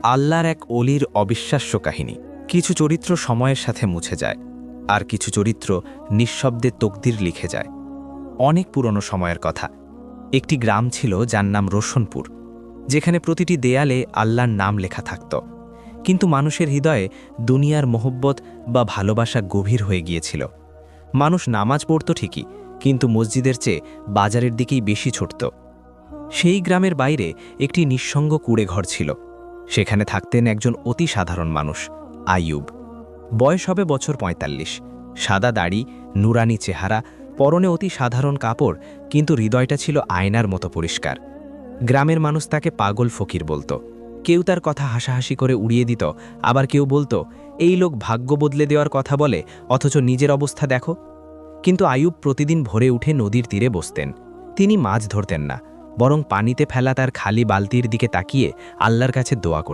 আল্লাহর এক অলির অবিশ্বাস্য কাহিনী। কিছু চরিত্র সময়ের সাথে মুছে যায়, আর কিছু চরিত্র নিঃশব্দে তকদির লিখে যায়। অনেক পুরনো সময়ের কথা। একটি গ্রাম ছিল যার নাম রোশনপুর, যেখানে প্রতিটি দেয়ালে আল্লাহর নাম লেখা থাকত। কিন্তু মানুষের হৃদয়ে দুনিয়ার মোহব্বত বা ভালোবাসা গভীর হয়ে গিয়েছিল। মানুষ নামাজ পড়ত ঠিকই, কিন্তু মসজিদের চেয়ে বাজারের দিকেই বেশি ছুটত। সেই গ্রামের বাইরে একটি নিঃসঙ্গ কুঁড়েঘর ছিল। সেখানে থাকতেন একজন অতি সাধারণ মানুষ, আইয়ুব। বয়স হবে বছর ৪৫। সাদা দাড়ি, নুরানি চেহারা, পরনে অতি সাধারণ কাপড়, কিন্তু হৃদয়টা ছিল আয়নার মতো পরিষ্কার। গ্রামের মানুষ তাকে পাগল ফকির বলতো। কেউ তার কথা হাসাহাসি করে উড়িয়ে দিত, আবার কেউ বলতো, এই লোক ভাগ্য বদলে দেওয়ার কথা বলে, অথচ নিজের অবস্থা দেখো। কিন্তু আইয়ুব প্রতিদিন ভোরে উঠে নদীর তীরে বসতেন। তিনি মাছ ধরতেন না, বরং পানিতে ফেলা তার খালি বালতির দিকে তাকিয়ে আল্লাহর কাছে দোয়া করতেন।